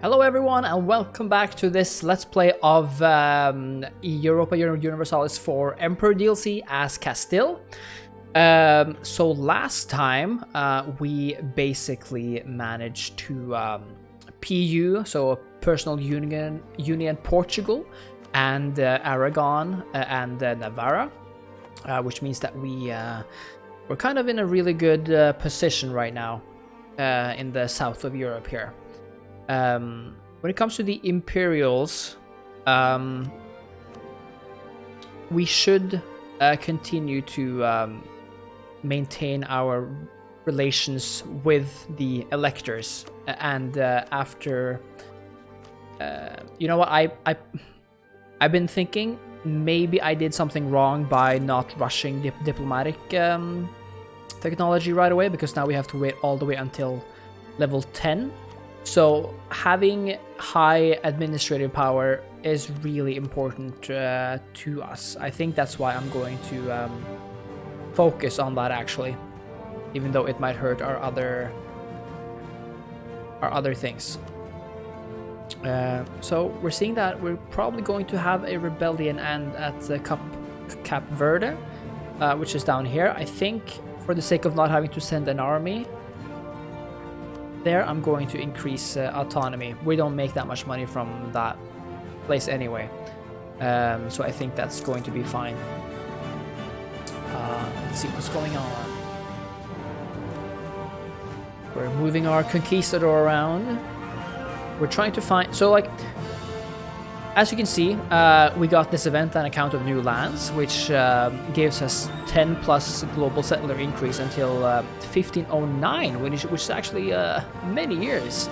Hello everyone and welcome back to this Let's Play of Europa Universalis 4 Emperor DLC as Castille. So last time we basically managed to PU, so Personal Union Portugal and Aragon and Navarra, which means that we're kind of in a really good position right now in the south of Europe here. When it comes to the Imperials, we should continue to maintain our relations with the electors, and after, you know what, I've been thinking maybe I did something wrong by not rushing diplomatic technology right away, because now we have to wait all the way until level 10. So having high administrative power is really important to us. I think that's why I'm going to focus on that, actually, even though it might hurt our other things. So we're seeing that we're probably going to have a rebellion and at Cap Verde, which is down here. I think for the sake of not having to send an army there, I'm going to increase autonomy. We don't make that much money from that place anyway, so I think that's going to be fine. Let's see what's going on. We're moving our conquistador around. We're trying to find, so like, as you can see, we got this event on account of new lands, which gives us 10 plus global settler increase until 1509, which is actually many years.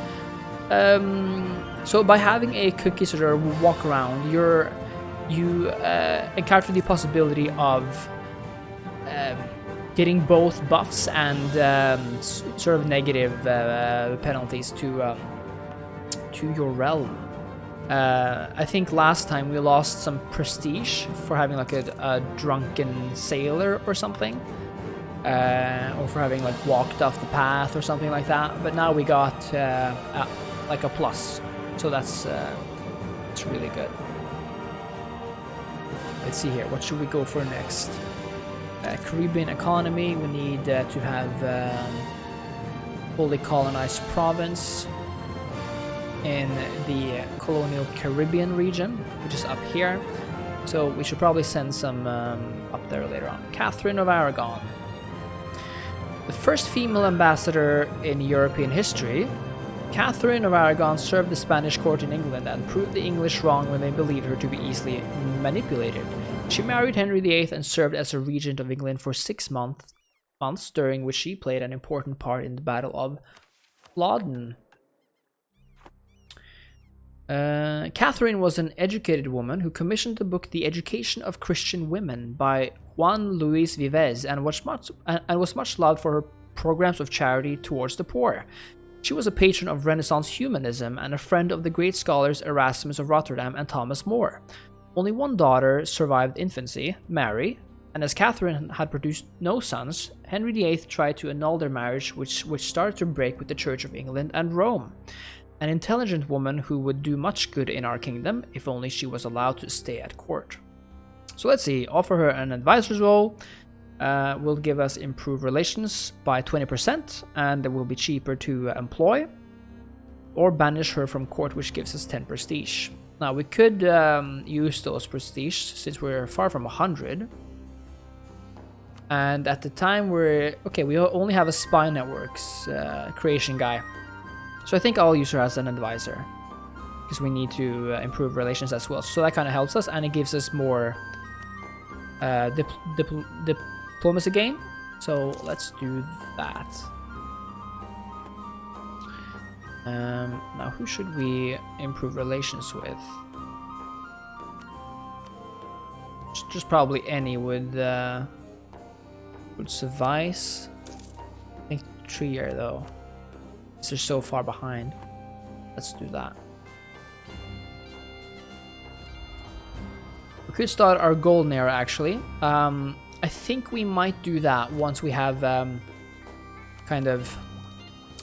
So by having a conquistador walk around, you encounter the possibility of getting both buffs and sort of negative penalties to your realm. I think last time we lost some prestige for having like a drunken sailor or something, or for having like walked off the path or something like that. But now we got like a plus, so that's really good. Let's see here. What should we go for next? Caribbean economy. We need to have fully colonized province in the colonial Caribbean region, which is up here. So we should probably send some up there later on. Catherine of Aragon. The first female ambassador in European history, Catherine of Aragon served the Spanish court in England and proved the English wrong when they believed her to be easily manipulated. She married Henry VIII and served as a regent of England for 6 months, during which she played an important part in the Battle of Flodden. Catherine was an educated woman who commissioned the book The Education of Christian Women by Juan Luis Vives and was much loved for her programs of charity towards the poor. She was a patron of Renaissance humanism and a friend of the great scholars Erasmus of Rotterdam and Thomas More. Only one daughter survived infancy, Mary, and as Catherine had produced no sons, Henry VIII tried to annul their marriage, which started to break with the Church of England and Rome. An intelligent woman who would do much good in our kingdom if only she was allowed to stay at court. So let's see, offer her an advisor's role, will give us improved relations by 20%, and it will be cheaper to employ, or banish her from court, which gives us 10 prestige. Now we could use those prestige since we're far from 100, and at the time we only have a spy networks creation guy. So I think I'll use her as an advisor, because we need to improve relations as well. So that kind of helps us, and it gives us more diplomacy gain. So let's do that. Now who should we improve relations with? Just probably any would suffice. I think Trier though. They're so far behind. Let's do that. We could start our golden era, actually. I think we might do that once we have kind of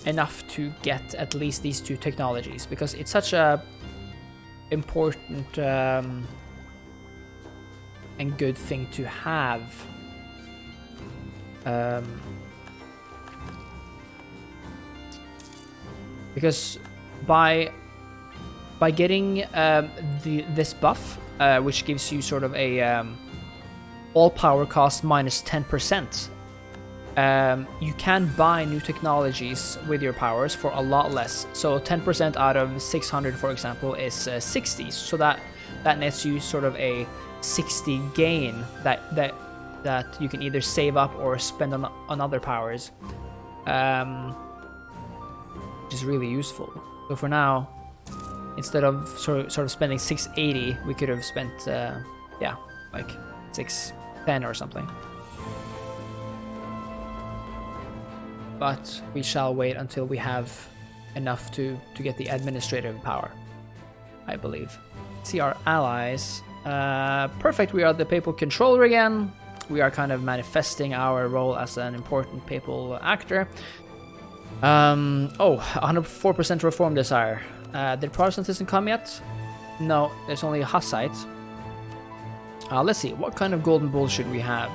enough to get at least these two technologies, because it's such a important and good thing to have. Because by getting this buff, which gives you sort of a all power cost minus 10%, you can buy new technologies with your powers for a lot less. So 10% out of 600, for example, is 60. So that nets you sort of a 60 gain that you can either save up or spend on other powers, which is really useful. So for now, instead of sort of spending 680, we could have spent yeah, like 610 or something. But we shall wait until we have enough to get the administrative power, I believe. See our allies. Perfect, we are the papal controller again. We are kind of manifesting our role as an important papal actor. Oh, 104% reform desire. Did Protestantism come yet? No, there's only a Hussite. Let's see, what kind of golden bull should we have?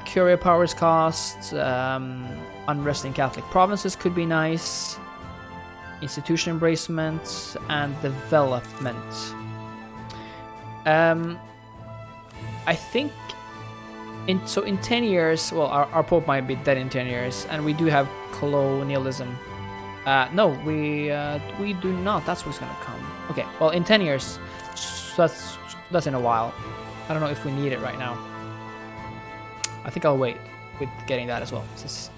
Curia powers cost, unrest in Catholic provinces could be nice, institution embracement, and development. I think in 10 years, well, our Pope might be dead in 10 years, and we do have colonialism. No, we do not. That's what's gonna come. Okay, well, in 10 years, so that's in a while. I don't know if we need it right now. I think I'll wait with getting that as well,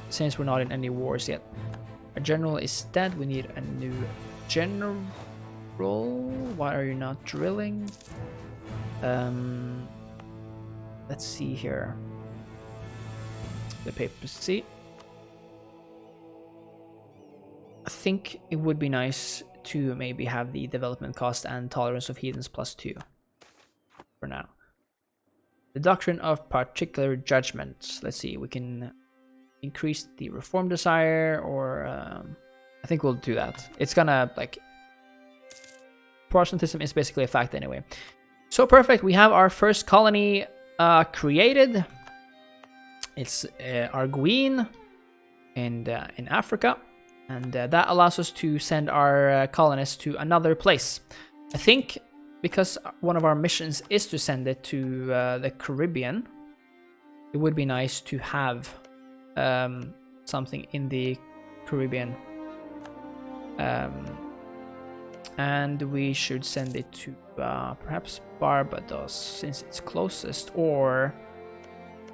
since we're not in any wars yet. Our general is dead. We need a new general. Why are you not drilling? Let's see here. The papacy. I think it would be nice to maybe have the development cost and tolerance of heathens +2 for now. The doctrine of particular judgment. Let's see, we can increase the reform desire, or I think we'll do that. It's gonna, like, Protestantism is basically a fact anyway. So perfect, we have our first colony created. It's Arguin in Africa, and that allows us to send our colonists to another place. I think because one of our missions is to send it to the Caribbean, it would be nice to have something in the Caribbean. And we should send it to perhaps Barbados, since it's closest, or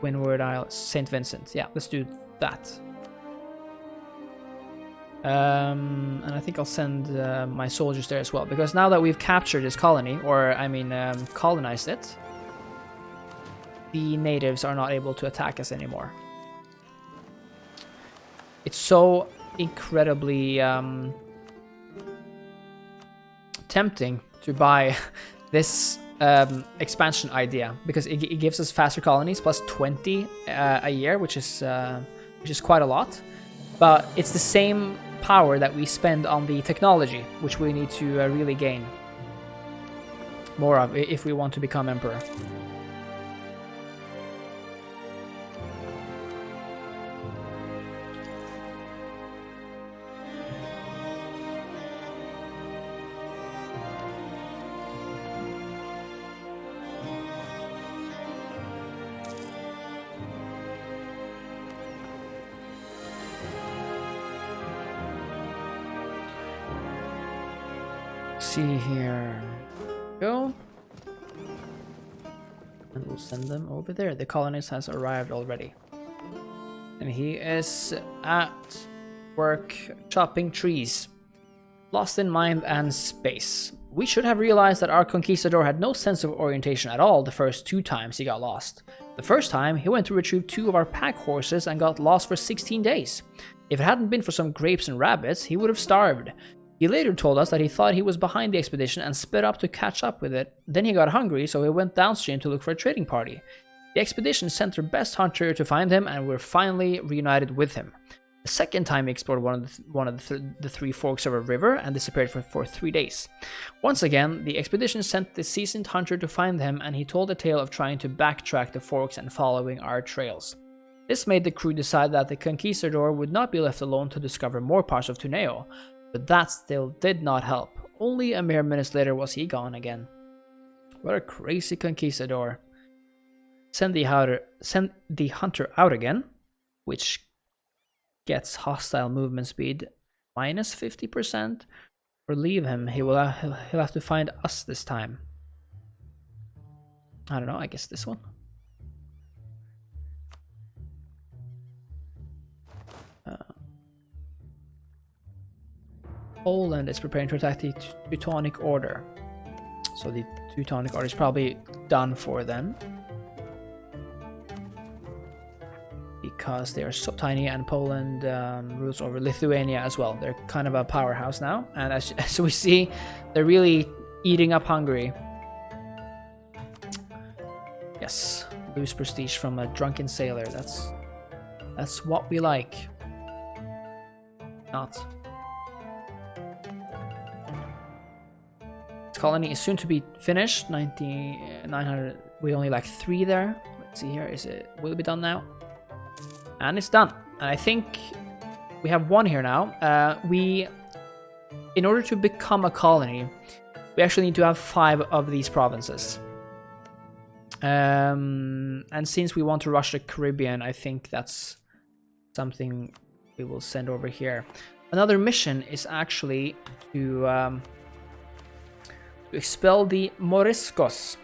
Windward Isle, St. Vincent. Yeah, let's do that. And I think I'll send my soldiers there as well, because now that we've captured this colony, or I mean colonized it, the natives are not able to attack us anymore. It's so incredibly tempting to buy this expansion idea, because it gives us faster colonies +20 a year, which is quite a lot. But it's the same power that we spend on the technology, which we need to really gain more of if we want to become emperor. See here. Go. And we'll send them over there. The colonist has arrived already. And he is at work chopping trees. Lost in mind and space. We should have realized that our conquistador had no sense of orientation at all the first 2 times he got lost. The first time, he went to retrieve 2 of our pack horses and got lost for 16 days. If it hadn't been for some grapes and rabbits, he would have starved. He later told us that he thought he was behind the expedition and sped up to catch up with it. Then he got hungry, so he went downstream to look for a trading party. The expedition sent their best hunter to find him, and we're finally reunited with him. The second time he explored one of the three forks of a river and disappeared for 3 days. Once again, the expedition sent the seasoned hunter to find him, and he told a tale of trying to backtrack the forks and following our trails. This made the crew decide that the conquistador would not be left alone to discover more parts of Tuneo, but that still did not help. Only a mere minutes later was he gone again. What a crazy conquistador. Send the hunter out again, which gets hostile movement speed minus 50%, or leave him. He'll have to find us this time. I don't know, I guess this one. Poland is preparing to attack the Teutonic Order. So the Teutonic Order is probably done for then. Because they are so tiny, and Poland rules over Lithuania as well. They're kind of a powerhouse now. And as we see, they're really eating up Hungary. Yes, lose prestige from a drunken sailor. That's what we like. Not. This colony is soon to be finished. 900. We only like 3 there. Let's see here. Will it be done now? And it's done. And I think we have 1 here now. In order to become a colony, we actually need to have 5 of these provinces. And since we want to rush the Caribbean, I think that's something we will send over here. Another mission is actually to expel the Moriscos.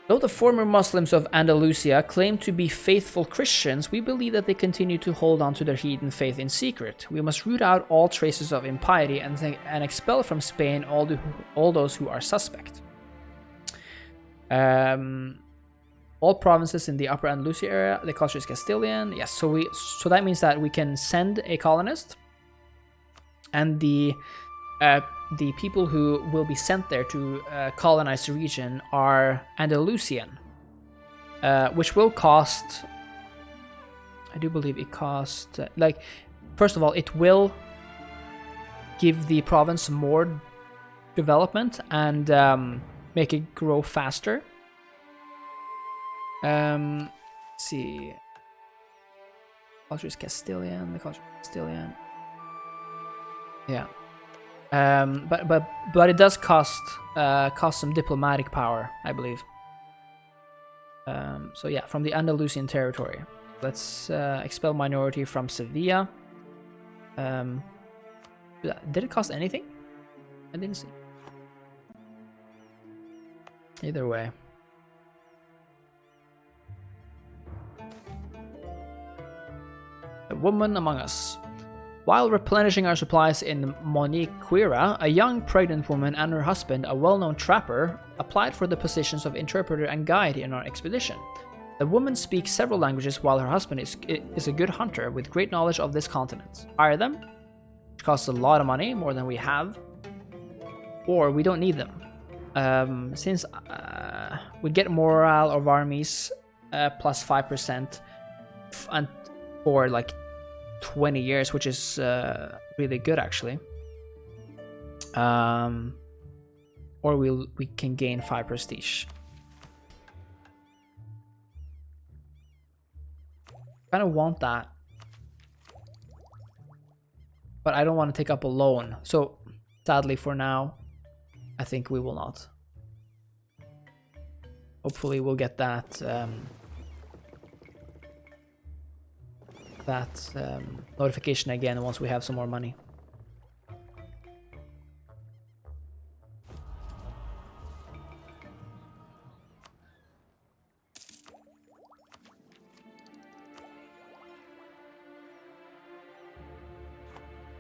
Though the former Muslims of Andalusia claim to be faithful Christians, we believe that they continue to hold on to their heathen faith in secret. We must root out all traces of impiety and expel from Spain all those who are suspect. All provinces in the Upper Andalusia area, the culture is Castilian. Yes, so that means that we can send a colonist, and the people who will be sent there to colonize the region are Andalusian, which will cost, I do believe it cost, first of all, it will give the province more development and make it grow faster. Let's see. Culture is Castilian, the culture is Castilian. Yeah. But it does cost some diplomatic power, I believe. So yeah, from the Andalusian territory, let's expel minority from Sevilla. Did it cost anything? I didn't see. Either way. A woman among us. While replenishing our supplies in Moniquira, a young pregnant woman and her husband, a well-known trapper, applied for the positions of interpreter and guide in our expedition. The woman speaks several languages while her husband is a good hunter with great knowledge of this continent. Hire them, which costs a lot of money, more than we have, or we don't need them. Since we get morale of armies plus 5% and for like 20 years, which is really good actually. Or we can gain 5 prestige. Kind of want that, but I don't want to take up a loan, so sadly for now I think we will not. Hopefully we'll get that notification again once we have some more money.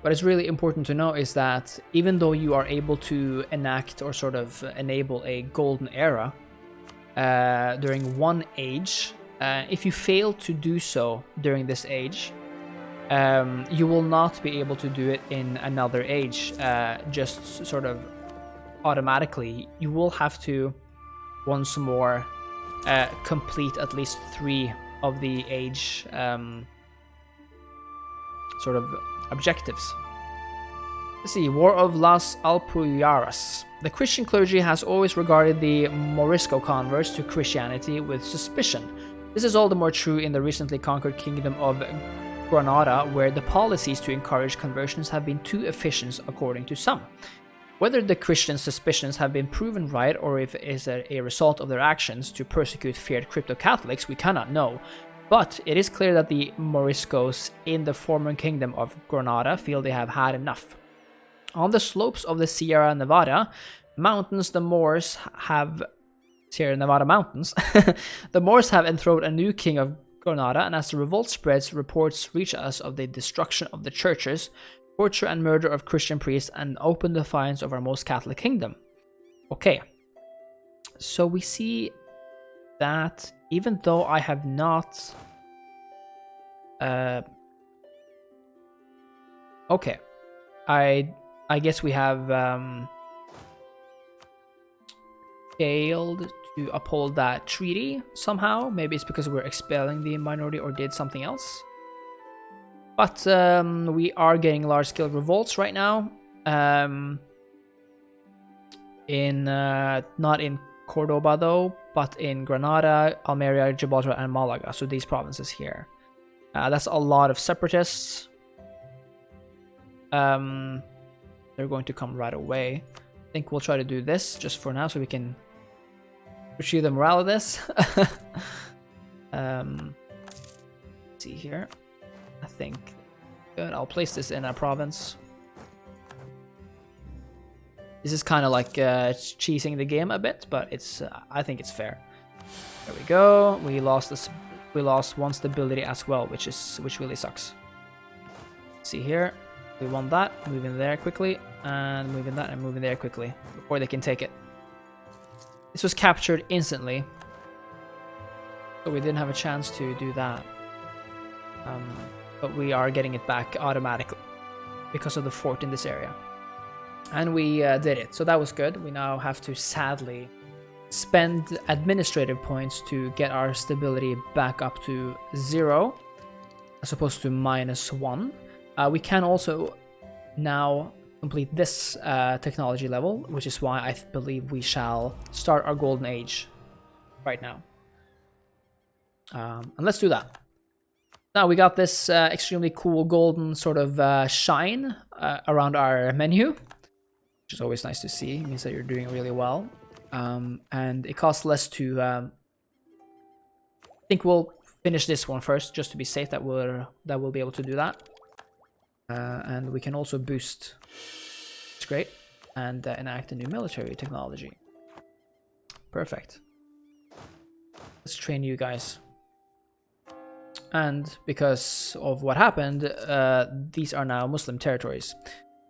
What is really important to know is that even though you are able to enact or sort of enable a golden era during one age, if you fail to do so during this age, you will not be able to do it in another age just sort of automatically. You will have to once more complete at least 3 of the age sort of objectives. Let's see, War of Las Alpujarras. The Christian clergy has always regarded the Morisco converts to Christianity with suspicion. This is all the more true in the recently conquered kingdom of Granada, where the policies to encourage conversions have been too efficient according to some. Whether the Christian suspicions have been proven right or if it is a result of their actions to persecute feared crypto-Catholics, we cannot know. But it is clear that the Moriscos in the former kingdom of Granada feel they have had enough. On the slopes of the Sierra Nevada mountains, the Moors have enthroned a new king of Granada, and as the revolt spreads, reports reach us of the destruction of the churches, torture and murder of Christian priests, and open defiance of our most Catholic kingdom. Okay, so we see that even though I have not... okay, I guess we have failed to uphold that treaty somehow. Maybe it's because we're expelling the minority or did something else. But we are getting large-scale revolts right now. Not in Cordoba though, but in Granada, Almeria, Gibraltar, and Malaga. So these provinces here. That's a lot of separatists. They're going to come right away. I think we'll try to do this just for now so we can achieve the morale of this. Let's see here. I think good. I'll place this in a province. This is kind of like cheesing the game a bit, but it's I think it's fair. There we go. We lost this. We lost one stability as well, which really sucks. Let's see here. We won that. Moving there quickly, and moving that, and moving there quickly before they can take it. This was captured instantly, so we didn't have a chance to do that. But we are getting it back automatically because of the fort in this area. And we did it, so that was good. We now have to sadly spend administrative points to get our stability back up to 0 as opposed to -1. We can also now complete this technology level, which is why I believe we shall start our golden age right now. And let's do that. Now we got this extremely cool golden sort of shine around our menu, which is always nice to see. It means that you're doing really well. And it costs less to... I think we'll finish this one first, just to be safe that we'll be able to do that. And we can also boost. It's great. And enact a new military technology. Perfect. Let's train you guys. And because of what happened, these are now Muslim territories,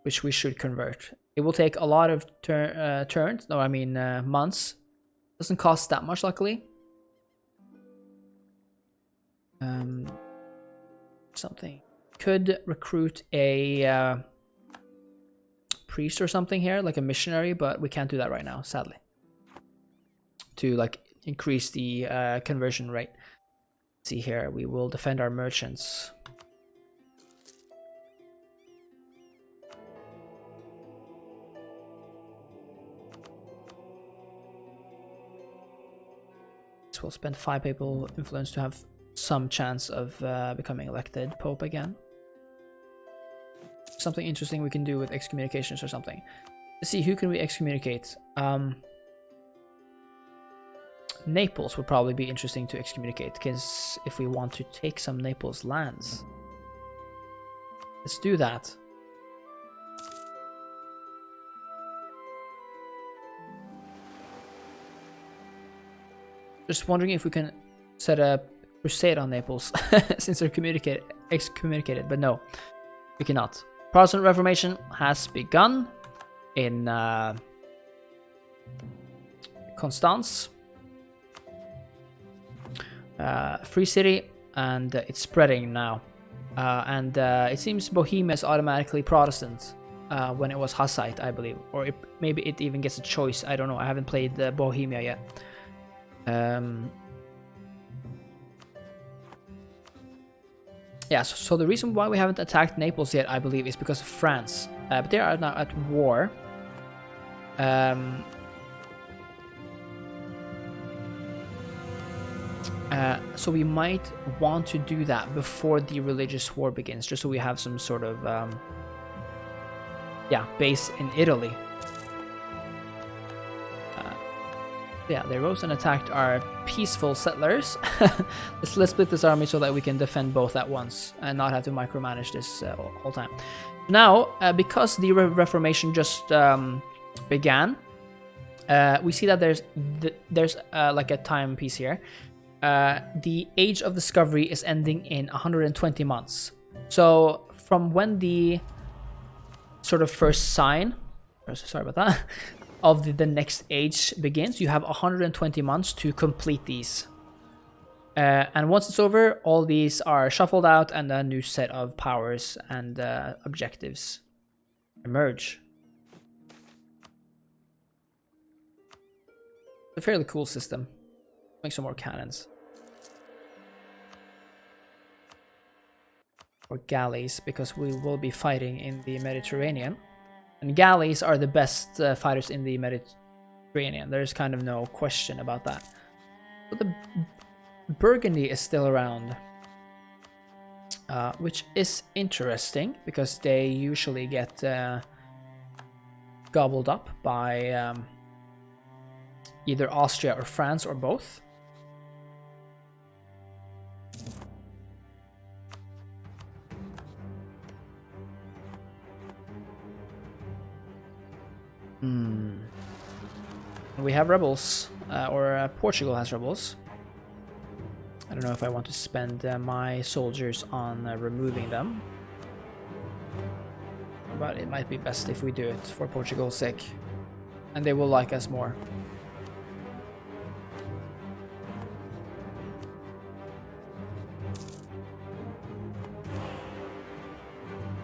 which we should convert. It will take a lot of turns. No, I mean months. Doesn't cost that much, luckily. Something. Could recruit a priest or something here, like a missionary, but we can't do that right now, sadly. To like increase the conversion rate. Let's see here, we will defend our merchants. So we'll spend 5 papal influence to have some chance of becoming elected pope again. Something interesting we can do with excommunications or something. Let's see, who can we excommunicate? Naples would probably be interesting to excommunicate, because if we want to take some Naples lands. Let's do that. Just wondering if we can set a crusade on Naples, since they're excommunicated, but no, we cannot. Protestant Reformation has begun in Constance, free city, and it's spreading now. And it seems Bohemia is automatically Protestant when it was Hussite, I believe, or maybe it even gets a choice. I don't know. I haven't played Bohemia yet. Yeah, so the reason why we haven't attacked Naples yet, I believe, is because of France. But they are now at war. So we might want to do that before the religious war begins, just so we have some sort of base in Italy. Yeah, they rose and attacked our peaceful settlers. Let's split this army so that we can defend both at once and not have to micromanage this all time. Now, because the Reformation just began, we see that there's like a timepiece here. The Age of Discovery is ending in 120 months. So from when the sort of first sign, sorry about that, of the next age begins, you have 120 months to complete these. And once it's over, all these are shuffled out and a new set of powers and objectives emerge. It's a fairly cool system. Make some more cannons. Or galleys, because we will be fighting in the Mediterranean. And galleys are the best fighters in the Mediterranean. There's kind of no question about that. But the Burgundy is still around, which is interesting because they usually get gobbled up by either Austria or France or both. We have rebels, or Portugal has rebels. I don't know if I want to spend my soldiers on removing them, but it might be best if we do it for Portugal's sake, and they will like us more.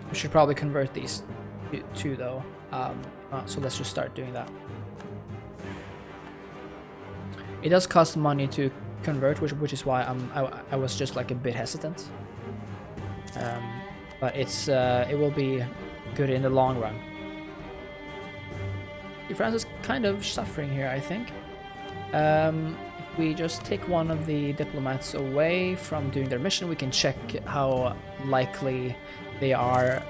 We should probably convert these two though, so let's just start doing that. It does cost money to convert, which is why I was just like a bit hesitant. But it will be good in the long run. France is kind of suffering here, I think. If we just take one of the diplomats away from doing their mission, we can check how likely they are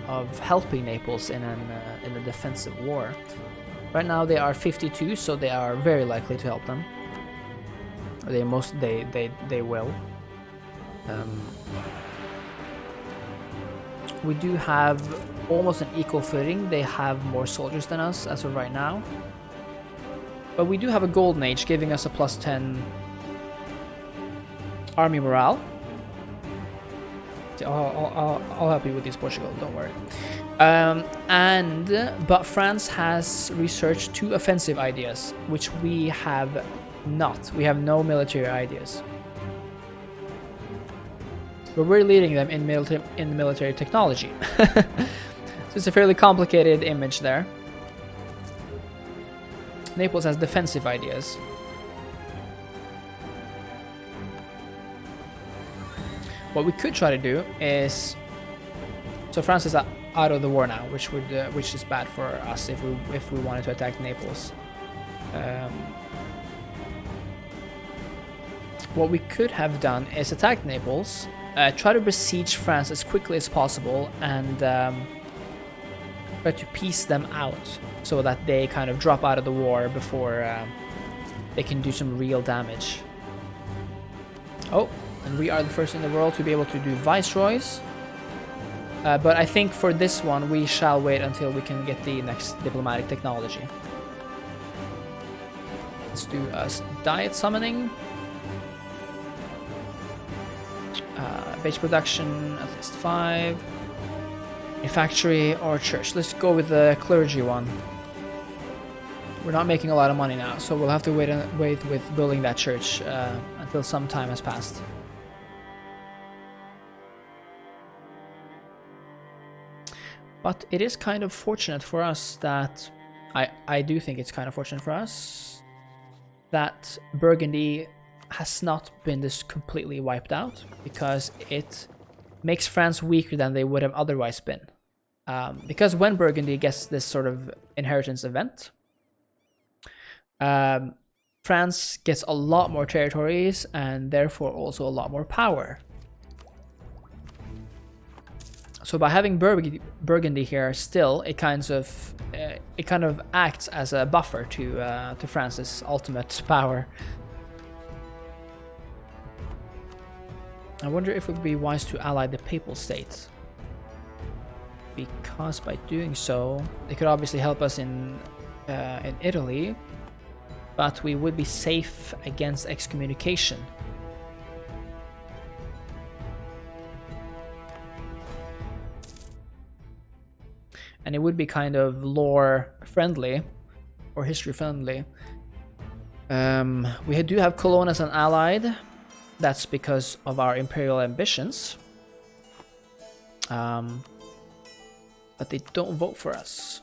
of helping Naples in a defensive war. Right now they are 52, so they are very likely to help them. They will. We do have almost an equal footing. They have more soldiers than us as of right now. But we do have a golden age giving us a +10 army morale. I'll help you with these, Portugal, don't worry. But France has researched 2 offensive ideas, which we have not. We have no military ideas. But we're leading them in military technology. So it's a fairly complicated image there. Naples has defensive ideas. What we could try to do is, so France is out of the war now, which is bad for us if we wanted to attack Naples. What we could have done is attack Naples, try to besiege France as quickly as possible, and try to piece them out so that they kind of drop out of the war before they can do some real damage. Oh, and we are the first in the world to be able to do viceroys. But I think for this one we shall wait until we can get the next diplomatic technology. Let's do diet summoning. Base production, at least 5. A factory or church. Let's go with the clergy one. We're not making a lot of money now, so we'll have to wait with building that church until some time has passed. But it is kind of fortunate for us that I do think it's kind of fortunate for us that Burgundy has not been this completely wiped out, because it makes France weaker than they would have otherwise been. Because when Burgundy gets this sort of inheritance event, France gets a lot more territories and therefore also a lot more power. So by having Burgundy here, still it kind of acts as a buffer to France's ultimate power. I wonder if it would be wise to ally the Papal State, because by doing so, they could obviously help us in Italy, but we would be safe against excommunication. And it would be kind of lore friendly or history friendly. We do have Cologne as an allied. That's because of our imperial ambitions. But they don't vote for us,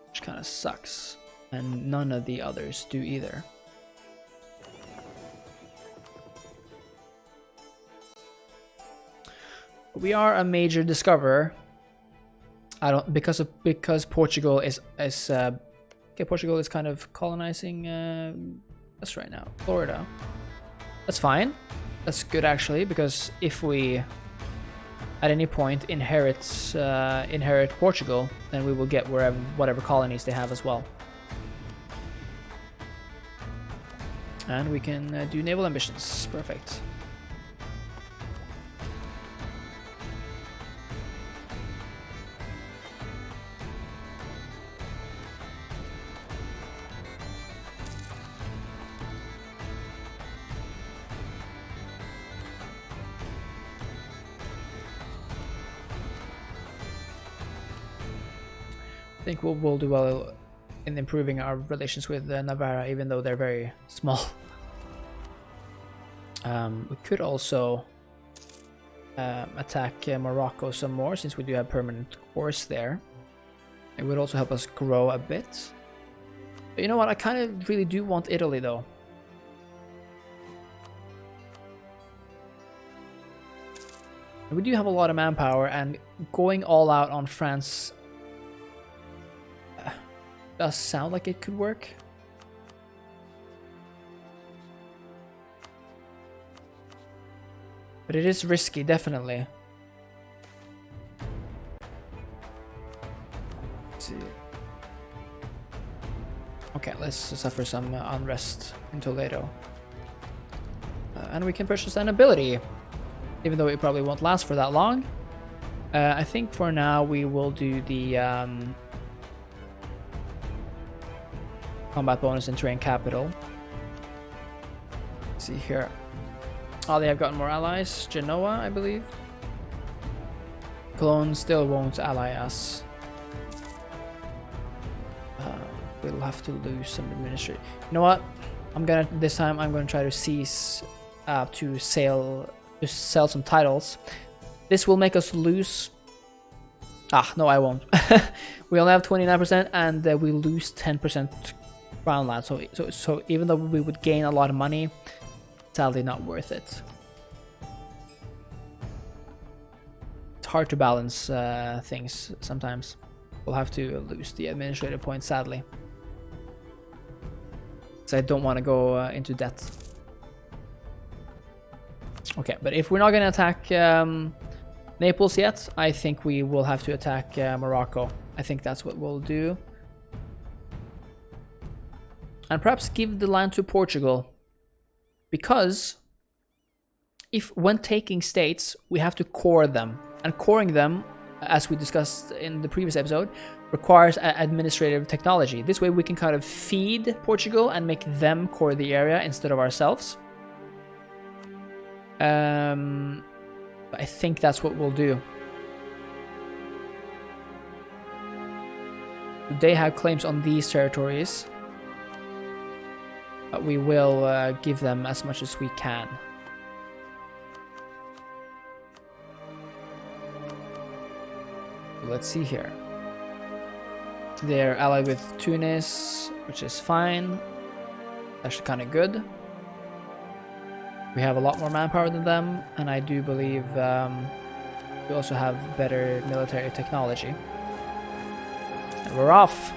which kind of sucks. And none of the others do either. We are a major discoverer. Because Portugal is Portugal is kind of colonizing us right now, Florida. That's fine. That's good actually, because if we at any point inherit Portugal, then we will get whatever colonies they have as well. And we can do naval ambitions. Perfect. I think we'll do well in improving our relations with Navarra, even though they're very small. We could also attack Morocco some more, since we do have permanent cores there. It would also help us grow a bit. But you know what? I kind of really do want Italy, though. We do have a lot of manpower, and going all out on France does sound like it could work. But it is risky, definitely. Let's see. Okay, let's suffer some unrest in Toledo. And we can purchase an ability, even though it probably won't last for that long. I think for now we will do the combat bonus in terrain capital. Let's see here. Oh, they have gotten more allies. Genoa, I believe. Cologne still won't ally us. We'll have to lose some administration. You know what? This time I'm gonna try to seize to sell some titles. This will make us lose. No, I won't. We only have 29%, and we lose 10% crown land. So even though we would gain a lot of money, sadly not worth it. It's hard to balance things sometimes. We'll have to lose the administrative points, sadly. So I don't want to go into debt. Okay, but if we're not going to attack Naples yet, I think we will have to attack Morocco. I think that's what we'll do. And perhaps give the land to Portugal. Because when taking states, we have to core them. And coring them, as we discussed in the previous episode, requires administrative technology. This way we can kind of feed Portugal and make them core the area instead of ourselves. I think that's what we'll do. They have claims on these territories, but we will give them as much as we can. Let's see here. They're allied with Tunis, which is fine. Actually kind of good. We have a lot more manpower than them, and I do believe We also have better military technology. And we're off.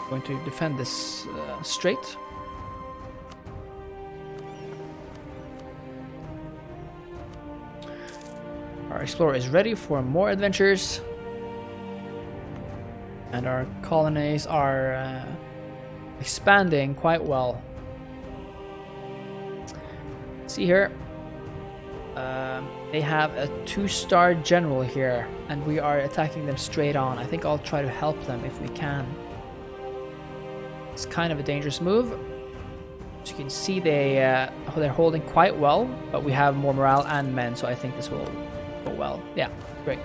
Going to defend this strait. Our explorer is ready for more adventures. And our colonies are expanding quite well. See here, they have a 2-star general here, and we are attacking them straight on. I think I'll try to help them if we can. It's kind of a dangerous move. As you can see, they're holding quite well, but we have more morale and men, so I think this will go well. Yeah, great.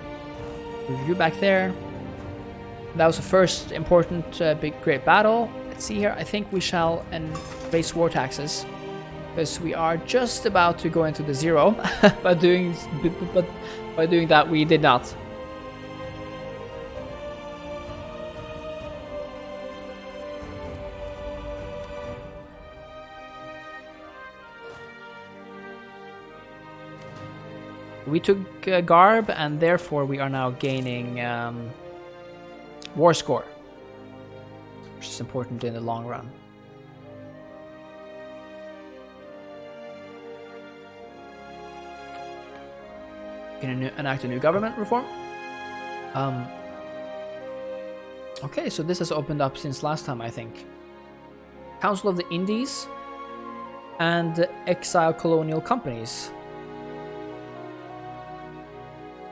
Move you back there. That was the first important great battle. Let's see here. I think we shall raise war taxes, because we are just about to go into the zero. By doing that, we did not. We took Garb, and therefore we are now gaining war score, which is important in the long run. Can enact a new government reform. Okay, so this has opened up since last time, I think. Council of the Indies and exile colonial companies.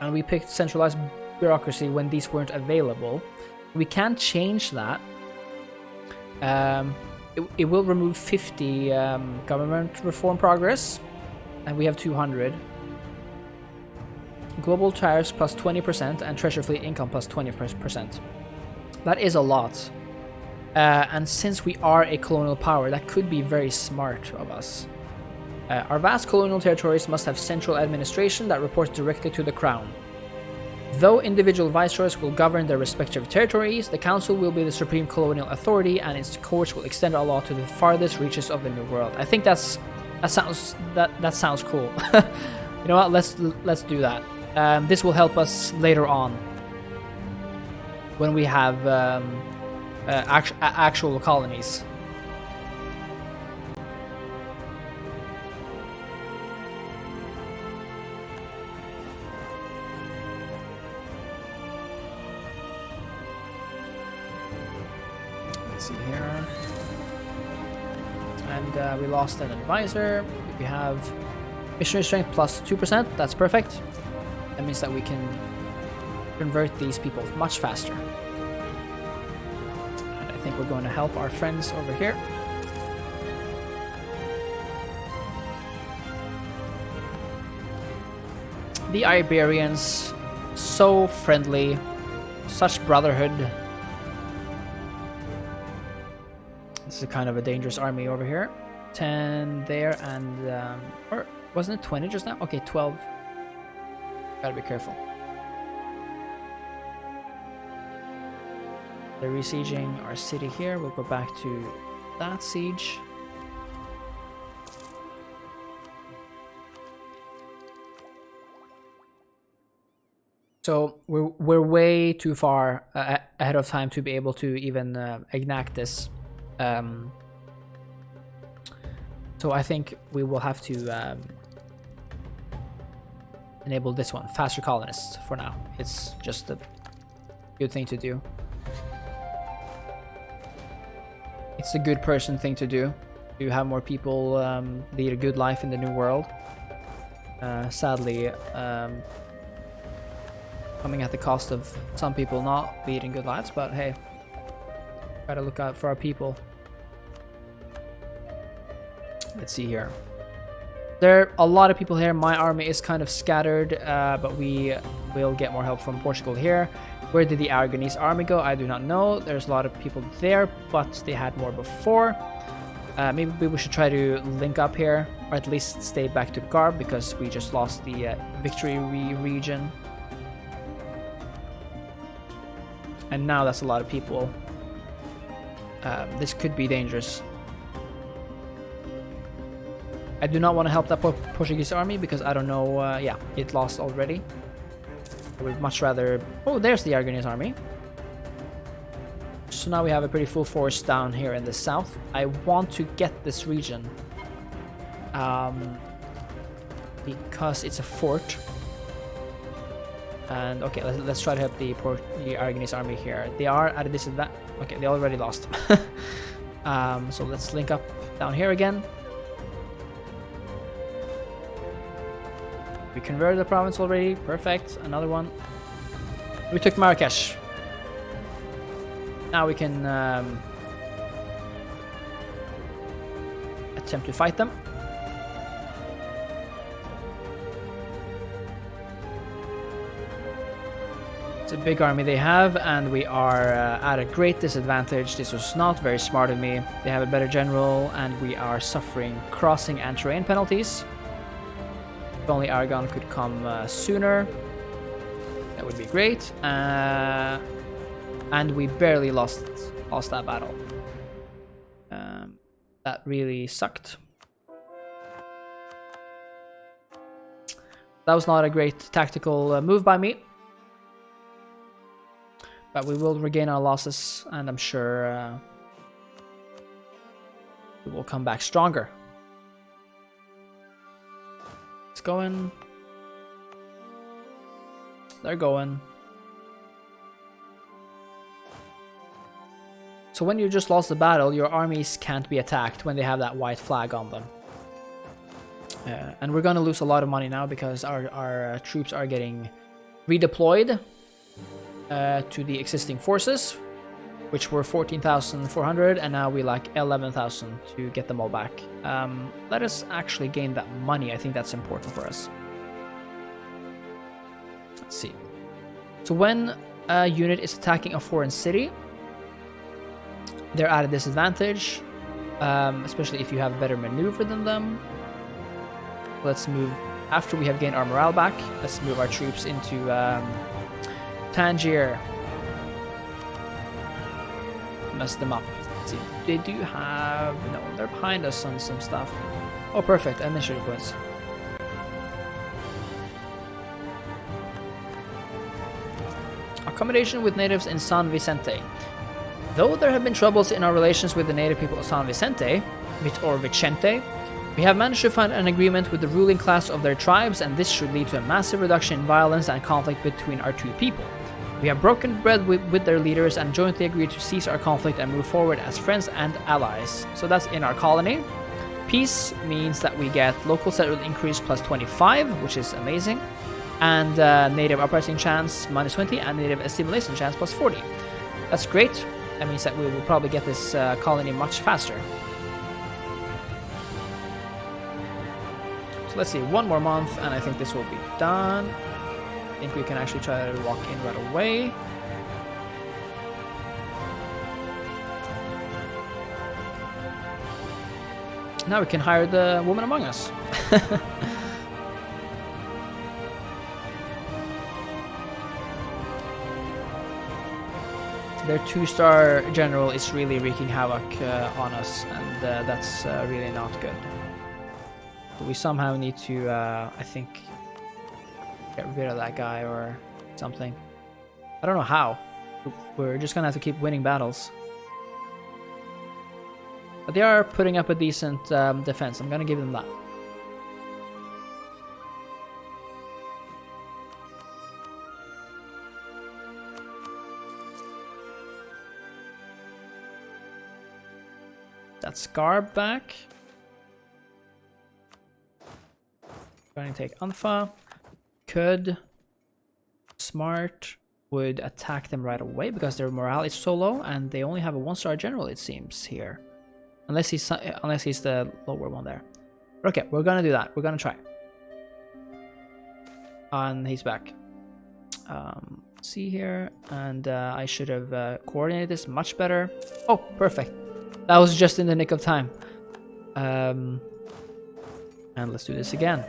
And we picked centralized bureaucracy when these weren't available. We can change that. It will remove 50 government reform progress, and we have 200. Global tariffs plus 20% and treasure fleet income plus 20%. That is a lot. And since we are a colonial power, that could be very smart of us. Our vast colonial territories must have central administration that reports directly to the crown. Though individual viceroys will govern their respective territories, the council will be the supreme colonial authority, and its courts will extend our law to the farthest reaches of the New World. I think that sounds cool. You know what? Let's do that. This will help us later on when we have actual colonies. Let's see here. And we lost an advisor. We have missionary strength plus 2%. That's perfect. That means that we can convert these people much faster. And I think we're going to help our friends over here. The Iberians, so friendly, such brotherhood. This is kind of a dangerous army over here. 10 there and, or wasn't it 20 just now? Okay, 12. Gotta be careful. They're besieging our city here. We'll go back to that siege. So we're way too far ahead of time to be able to even enact this. So I think we will have to enable this one, faster colonists, for now. It's just a good thing to do. It's a good person thing to do. To have more people lead a good life in the new world. Sadly, coming at the cost of some people not leading good lives, but hey, gotta look out for our people. Let's see here. There are a lot of people here. My army is kind of scattered, but we will get more help from Portugal here. Where did the Aragonese army go? I do not know. There's a lot of people there, but they had more before. Maybe we should try to link up here, or at least stay back to Garb, because we just lost the victory region. And now that's a lot of people. This could be dangerous. I do not want to help that Portuguese army because I don't know. Yeah, it lost already. I would much rather... Oh, there's the Aragonese army. So now we have a pretty full force down here in the south. I want to get this region. Because it's a fort. And okay, let's try to help the Aragonese army here. They are at a disadvantage. Okay, they already lost. So let's link up down here again. We converted the province already. Perfect. Another one. We took Marrakesh. Now we can attempt to fight them. It's a big army they have, and we are at a great disadvantage. This was not very smart of me. They have a better general, and we are suffering crossing and terrain penalties. If only Aragon could come sooner, that would be great. And we barely lost that battle. That really sucked. That was not a great tactical move by me. But we will regain our losses, and I'm sure we will come back stronger. It's going. They're going. So when you just lost the battle, your armies can't be attacked when they have that white flag on them. And we're gonna lose a lot of money now because our troops are getting redeployed to the existing forces, which were 14,400, and now we like 11,000 to get them all back. Let us actually gain that money. I think that's important for us. Let's see. So when a unit is attacking a foreign city, they're at a disadvantage, especially if you have better maneuver than them. Let's move, after we have gained our morale back, let's move our troops into Tangier. Mess them up. Let's see, they do have... No, they're behind us on some stuff. Oh, perfect, initiative points. Accommodation with natives in San Vicente. Though there have been troubles in our relations with the native people of San Vicente, or Vicente, we have managed to find an agreement with the ruling class of their tribes, and this should lead to a massive reduction in violence and conflict between our two people. We have broken bread with their leaders and jointly agreed to cease our conflict and move forward as friends and allies. So that's in our colony. Peace means that we get local settlement increase plus 25, which is amazing, and native uprising chance minus 20, and native assimilation chance plus 40. That's great. That means that we will probably get this colony much faster. So let's see, one more month, and I think this will be done. I think we can actually try to walk in right away. Now we can hire the woman among us. Their 2-star general is really wreaking havoc on us, and that's really not good. But we somehow need to, I think, get rid of that guy or something. I don't know how. We're just gonna have to keep winning battles. But they are putting up a decent defense. I'm gonna give them that. That's Scar back. Going to take Anfa. Could Smart would attack them right away because their morale is so low, and they only have a 1-star general, it seems, here. Unless he's the lower one there. Okay, we're gonna do that. We're gonna try. And he's back. See here, and I should have coordinated this much better. Oh, perfect. That was just in the nick of time. And let's do this again.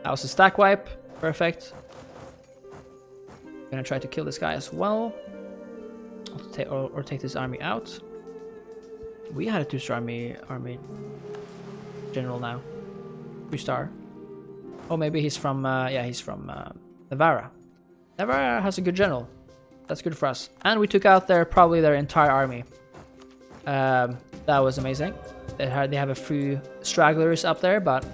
That was a stack wipe. Perfect. I'm gonna try to kill this guy as well. Or take this army out. We had a 2-star army general now. 3-star. Oh, maybe he's from, yeah, he's from Navarra. Navarra has a good general. That's good for us. And we took out probably their entire army. That was amazing. They have a few stragglers up there, but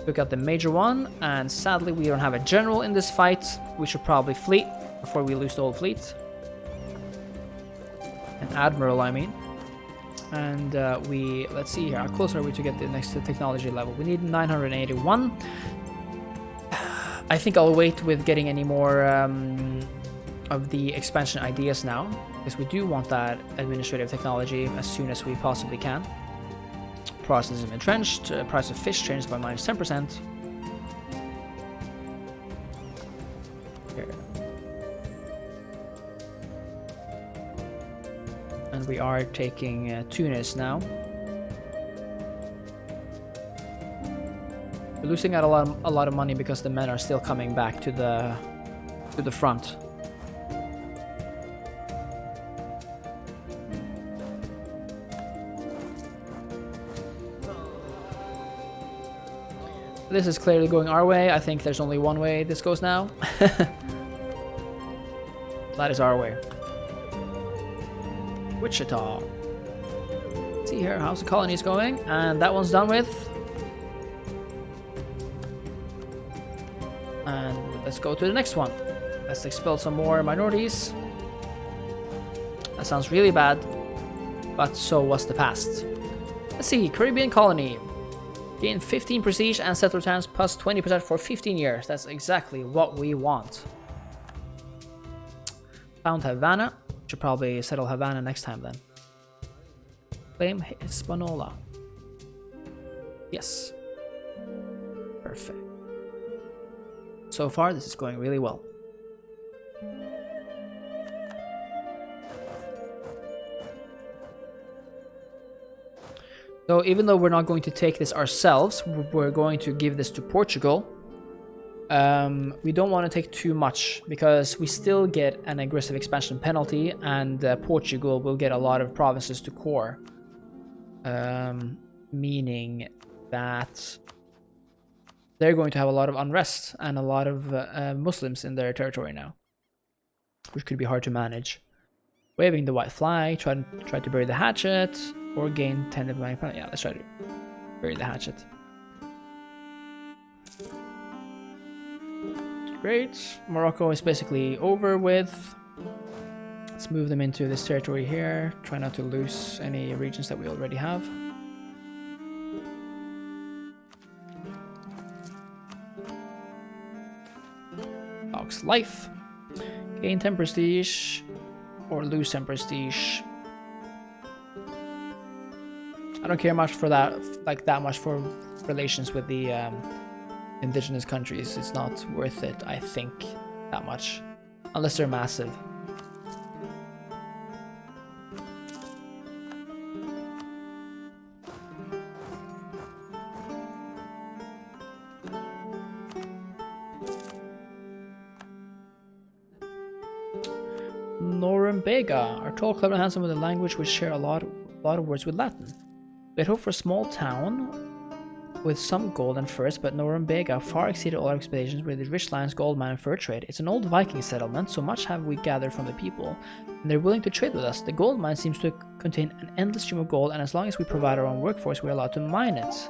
took out the major one. And sadly, we don't have a general in this fight. We should probably fleet before we lose the whole fleet. An admiral, I mean. And let's see here, how close are we to get the next technology level? We need 981. I think I'll wait with getting any more of the expansion ideas now, because we do want that administrative technology as soon as we possibly can. Protestantism entrenched, price of fish changed by -10%. Here. And we are taking Tunis now. We're losing out a lot of money because the men are still coming back to the front. This is clearly going our way. I think there's only one way this goes now. That is our way. Wichita. Let's see here, how's the colonies going? And that one's done with. And let's go to the next one. Let's expel some more minorities. That sounds really bad, but so was the past. Let's see, Caribbean colony. Gain 15 prestige and settler times plus 20% for 15 years. That's exactly what we want. Found Havana. Should probably settle Havana next time then. Claim Hispaniola. Yes. Perfect. So far, this is going really well. So even though we're not going to take this ourselves, we're going to give this to Portugal. We don't want to take too much because we still get an aggressive expansion penalty, and Portugal will get a lot of provinces to core. Meaning that they're going to have a lot of unrest and a lot of Muslims in their territory now, which could be hard to manage. Waving the white flag, try to bury the hatchet, or gain 10 diplomatic penalty. Yeah, let's try to bury the hatchet. Great. Morocco is basically over with. Let's move them into this territory here. Try not to lose any regions that we already have. Ox life. Gain 10 prestige or lose 10 prestige. I don't care much for that, like that much for relations with the indigenous countries. It's not worth it, I think, that much, unless they're massive. Norumbega are tall, clever, and handsome with a language which share a lot of words with Latin. We had hoped for a small town with some gold and furs, but Norumbega far exceeded all our expectations with its rich lands, gold mine, and fur trade. It's an old Viking settlement, so much have we gathered from the people, and they're willing to trade with us. The gold mine seems to contain an endless stream of gold, and as long as we provide our own workforce, we're allowed to mine it.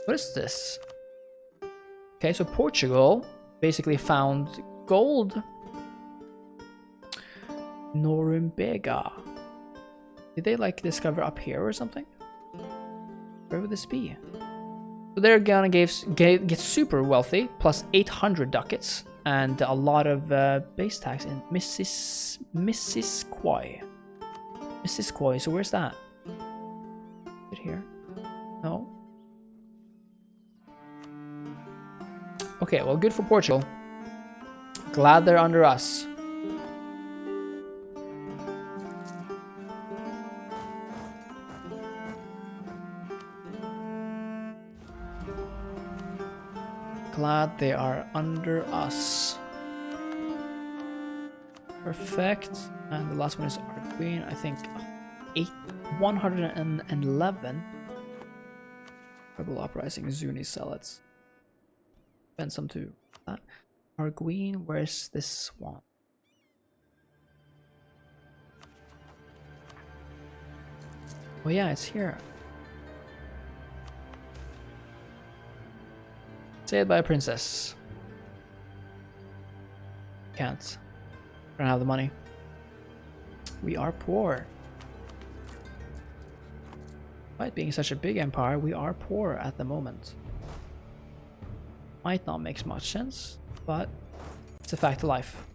What is this? Okay, so Portugal basically found gold. Norumbega. Did they like discover up here or something? Where would this be? So they're gonna get super wealthy, plus 800 ducats, and a lot of base tax in Missisquoi. Missisquoi, so where's that? Is it here? No? Okay, well, good for Portugal. Glad they're under us. Glad they are under us. Perfect. And the last one is Queen, I think 111. Rebel uprising, Zuni zealots. Spend some to that. Arguin, where's this one? Oh yeah, it's here. Saved by a princess. Can't. Don't have the money. We are poor. Despite being such a big empire, we are poor at the moment. Might not make much sense, but it's a fact of life.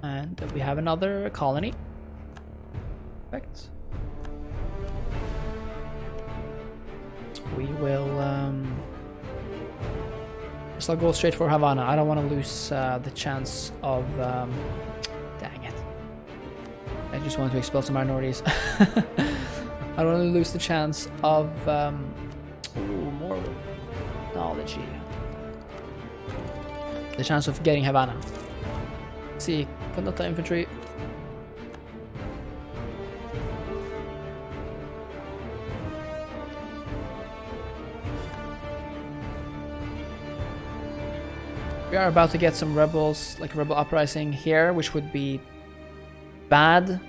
And we have another colony. Perfect. We will so I'll go straight for Havana. I don't want to lose the chance of dang it. I just want to expel some minorities. I don't want to lose the chance of more technology. The chance of getting Havana. Let's see, conduct infantry. We are about to get some rebels, like a rebel uprising here, which would be bad.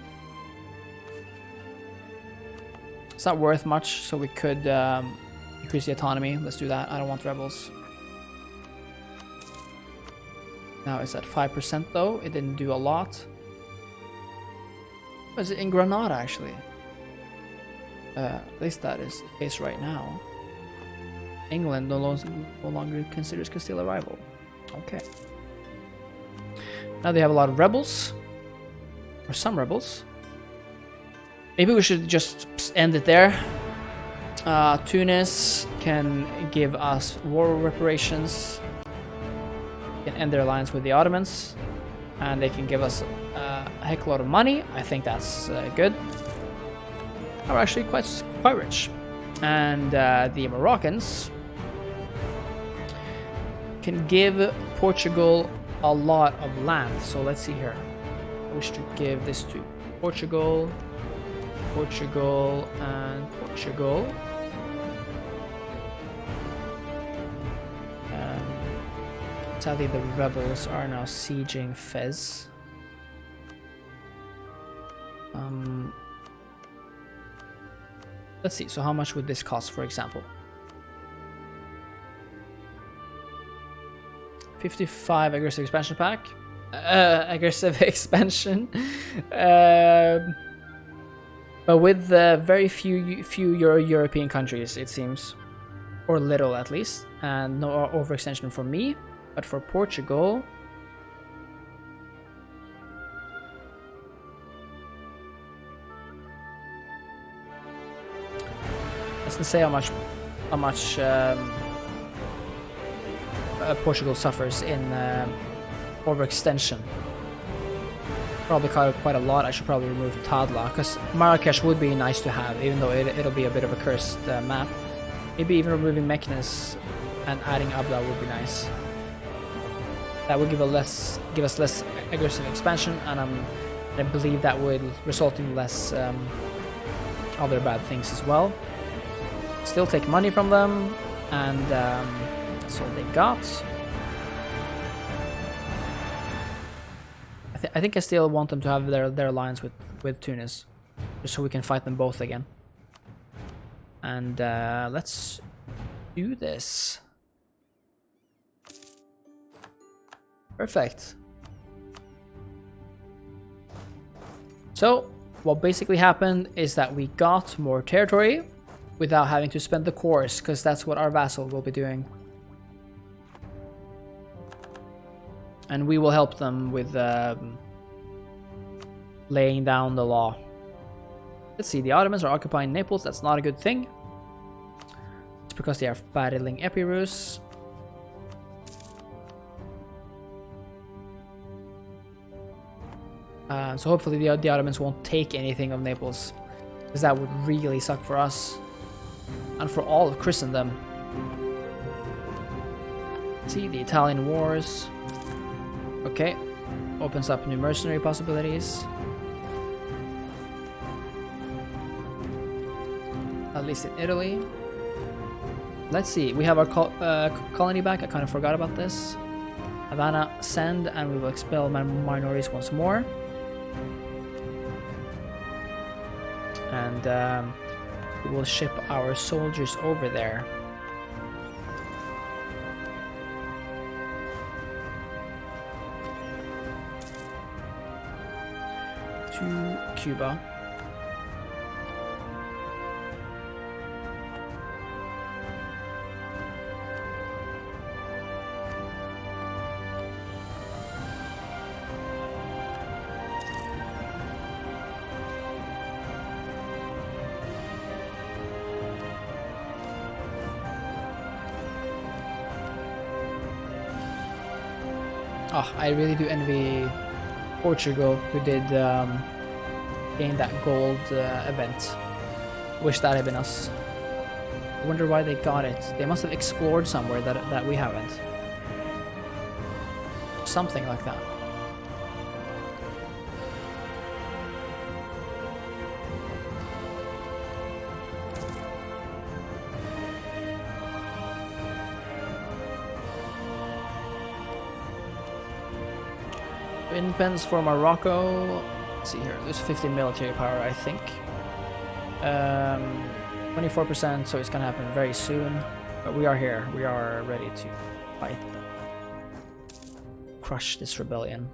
It's not worth much, so we could increase the autonomy. Let's do that. I don't want rebels. Now it's at 5% though. It didn't do a lot. Was it in Granada actually? At least that is the case right now. England no longer considers Castille a rival. Okay. Now they have a lot of rebels. Or some rebels. Maybe we should just end it there. Tunis can give us war reparations. Can end their alliance with the Ottomans. And they can give us a heck of a lot of money. I think that's good. Are actually quite rich. And the Moroccans can give Portugal a lot of land. So let's see here. I wish to give this to Portugal, Portugal, and Portugal. Sadly, the rebels are now sieging Fez. Let's see. So how much would this cost, for example? 55 aggressive expansion pack. Aggressive expansion. But with very few European countries, it seems. Or little, at least. And no overextension for me. But for Portugal... Let's say how much Portugal suffers in overextension. Probably quite a lot. I should probably remove Tadla, because Marrakesh would be nice to have, even though it'll be a bit of a cursed map. Maybe even removing Meknes and adding Abla would be nice. That would give us less aggressive expansion, and I believe that would result in less other bad things as well. Still take money from them, and that's all they got. I think I still want them to have their alliance with Tunis, just so we can fight them both again. And let's do this. Perfect. So what basically happened is that we got more territory without having to spend the cores, because that's what our vassal will be doing. And we will help them with laying down the law. Let's see, the Ottomans are occupying Naples. That's not a good thing. It's because they are battling Epirus. So hopefully the Ottomans won't take anything of Naples, because that would really suck for us and for all of Christendom. See the Italian wars. Okay, opens up new mercenary possibilities. At least in Italy. Let's see, we have our colony back. I kind of forgot about this. Havana, send, and we will expel minorities once more. And we will ship our soldiers over there. To Cuba. Oh, I really do envy Portugal, who did gain that gold event. Wish that had been us. I wonder why they got it. They must have explored somewhere that we haven't. Something like that. Independence for Morocco. Let's see here. There's 50 military power, I think. 24%, so it's gonna happen very soon. But we are here. We are ready to fight. Crush this rebellion.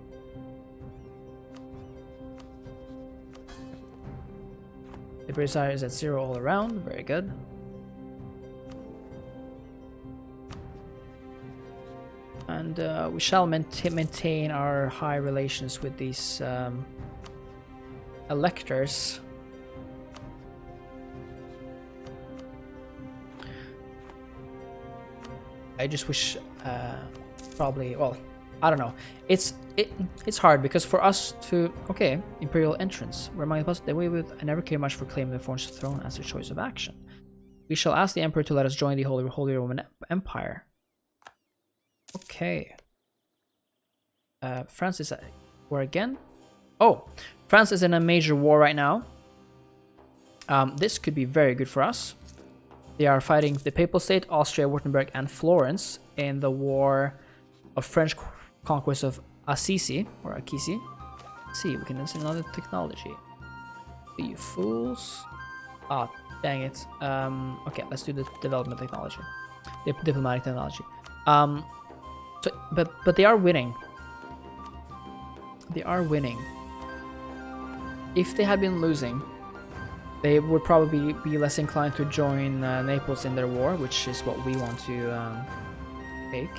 The desire is at 0 all around. Very good. And we shall maintain our high relations with these electors. I just wish, probably, well, I don't know. It's hard because for us to, okay, imperial entrance. We're among the plus the way with. I never care much for claiming the foreign throne as a choice of action. We shall ask the emperor to let us join the Holy Roman Empire. Okay. France is at war again. Oh, France is in a major war right now. This could be very good for us. They are fighting the Papal State, Austria, Württemberg, and Florence in the war of French conquest of Assisi, or Akisi. Let's see, we can insert another technology. You fools. Ah, dang it. Okay, let's do the development technology. Diplomatic technology. But they are winning. They are winning. If they had been losing, they would probably be less inclined to join Naples in their war, which is what we want to take.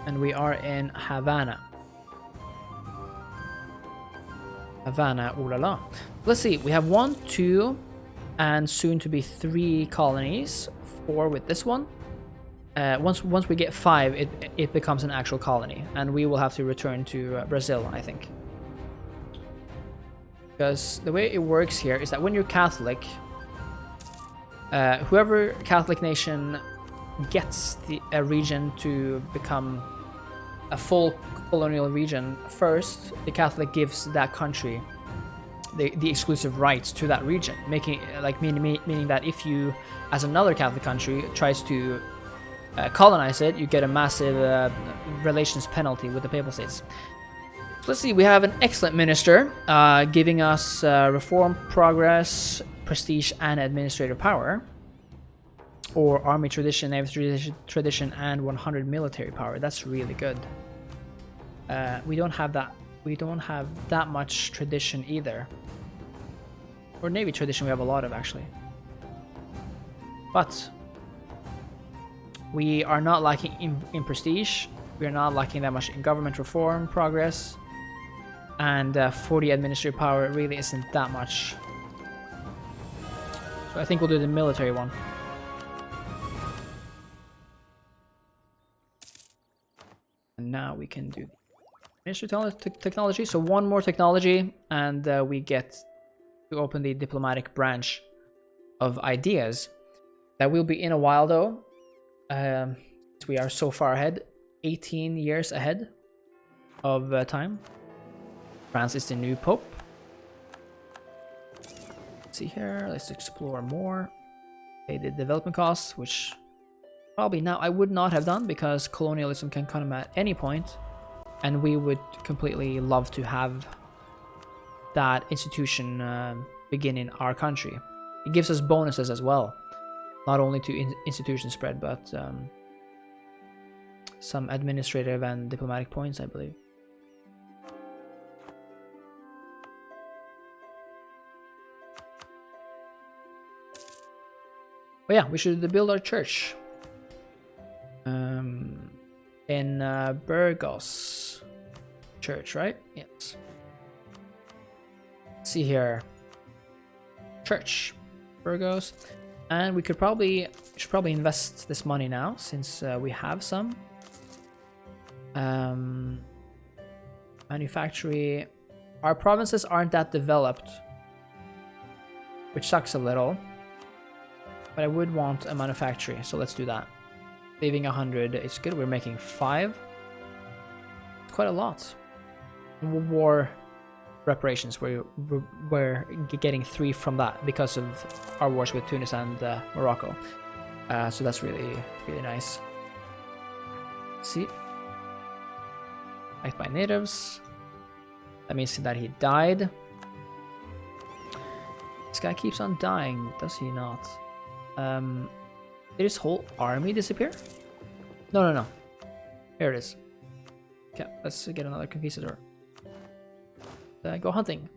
And we are in Havana. Havana, ooh la la. Let's see, we have 1, 2, and soon to be 3 colonies. 4 with this one. Once we get 5, it becomes an actual colony, and we will have to return to Brazil, I think. Because the way it works here is that when you're Catholic, whoever Catholic nation gets a region to become a full colonial region first, the Catholic gives that country the exclusive rights to that region, meaning that if you, as another Catholic country, tries to colonize it, you get a massive relations penalty with the Papal States. So let's see, we have an excellent minister giving us reform, progress, prestige, and administrative power. Or army tradition, navy tradition, and 100 military power. That's really good. We don't have that. We don't have that much tradition either. Or navy tradition, we have a lot of actually. But we are not lacking in prestige. We are not lacking that much in government reform progress. And 40 administrative power really isn't that much. So I think we'll do the military one. And now we can do ministry technology. So 1 more technology, and we get to open the diplomatic branch of ideas. That will be in a while though. We are so far ahead, 18 years ahead of time. France is the new pope. Let's see here, let's explore more. Pay the development costs, which probably now I would not have done because colonialism can come at any point, and we would completely love to have that institution begin in our country. It gives us bonuses as well, not only to institution spread, but some administrative and diplomatic points, I believe. But yeah, we should build our church in Burgos church, right? Yes. Let's see here, church, Burgos, and we should probably invest this money now since we have some. Manufactory. Our provinces aren't that developed, which sucks a little. But I would want a manufactory, so let's do that. Saving 100, it's good. We're making 5. It's quite a lot. War reparations, we're getting 3 from that because of our wars with Tunis and Morocco. So that's really nice. Let's see. Attacked by natives. That means that he died. This guy keeps on dying, does he not? Did his whole army disappear? No. Here it is. Okay, let's get another conquistador. Go hunting.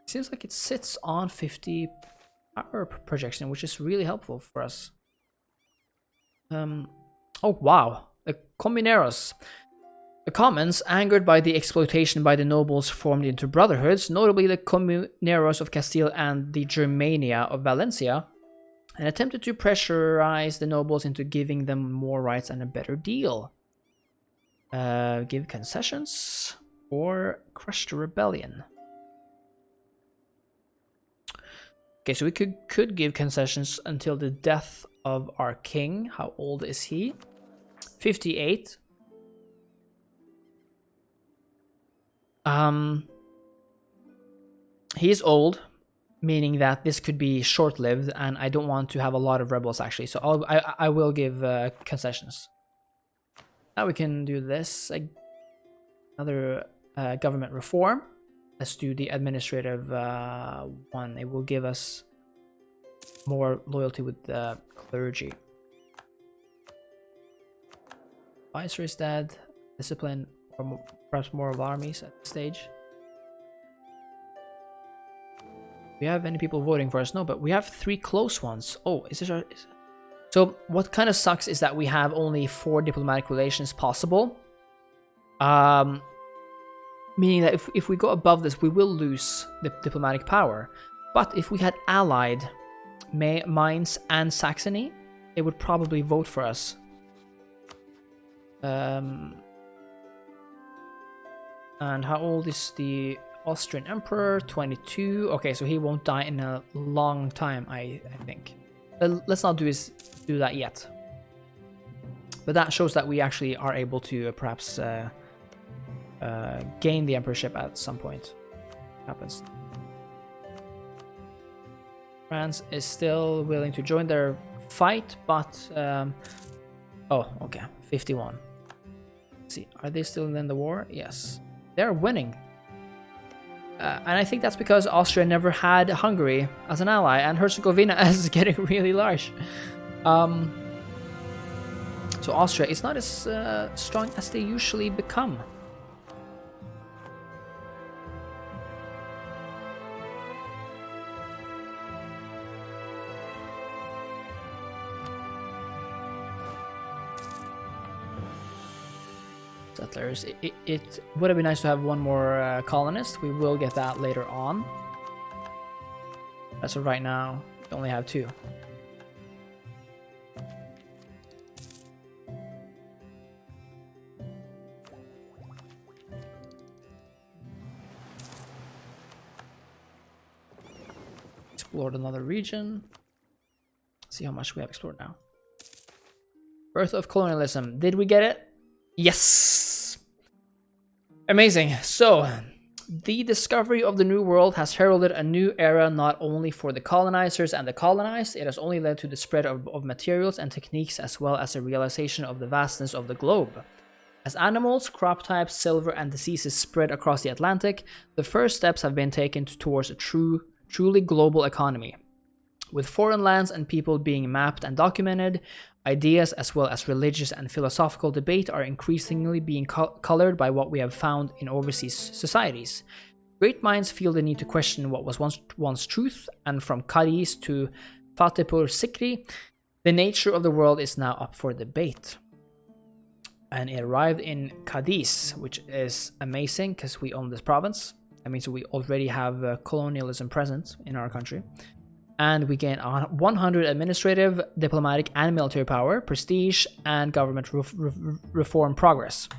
Seems like it sits on 50 power projection, which is really helpful for us. Oh wow. The Comuneros. The commons, angered by the exploitation by the nobles, formed into brotherhoods, notably the Comuneros of Castille and the Germania of Valencia, and attempted to pressurize the nobles into giving them more rights and a better deal. Give concessions or crush the rebellion. Okay, so we could give concessions until the death of our king. How old is he? 58. He is old, meaning that this could be short-lived, and I don't want to have a lot of rebels actually. So I will give concessions. Now we can do this. Another government reform. Let's do the administrative one. It will give us more loyalty with the clergy. Viceroy is dead. Discipline, or perhaps more of armies at this stage. Do we have any people voting for us? No, but we have 3 close ones. Oh, is this our... So what kind of sucks is that we have only 4 diplomatic relations possible. Meaning that if we go above this, we will lose the diplomatic power. But if we had allied Mainz and Saxony, they would probably vote for us. And how old is the Austrian Emperor? 22. Okay, so he won't die in a long time, I think. Let's not do that yet. But that shows that we actually are able to perhaps gain the emperorship at some point. Happens. France is still willing to join their fight, but oh, okay, 51. Let's see, are they still in the war? Yes, they're winning. And I think that's because Austria never had Hungary as an ally, and Herzegovina is getting really large. So Austria is not as strong as they usually become. Settlers. It would have been nice to have one more colonist. We will get that later on. As of right now, we only have 2. explored another region. Let's see how much we have explored now. Birth of colonialism. Did we get it? Yes! Amazing. So, the discovery of the New World has heralded a new era not only for the colonizers and the colonized, it has only led to the spread of materials and techniques as well as a realization of the vastness of the globe. As animals, crop types, silver, and diseases spread across the Atlantic, the first steps have been taken towards a truly global economy. With foreign lands and people being mapped and documented, ideas as well as religious and philosophical debate are increasingly being colored by what we have found in overseas societies. Great minds feel the need to question what was once truth, and from Cadiz to Fatehpur Sikri, the nature of the world is now up for debate. And it arrived in Cadiz, which is amazing because we own this province. That means we already have colonialism present in our country. And we gain 100 administrative, diplomatic, and military power, prestige, and government reform progress.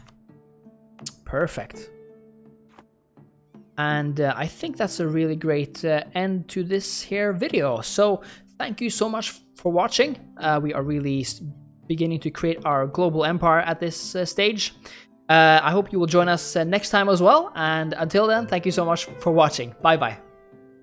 Perfect. And I think that's a really great end to this here video. So thank you so much for watching. We are really beginning to create our global empire at this stage. I hope you will join us next time as well. And until then, thank you so much for watching. Bye bye.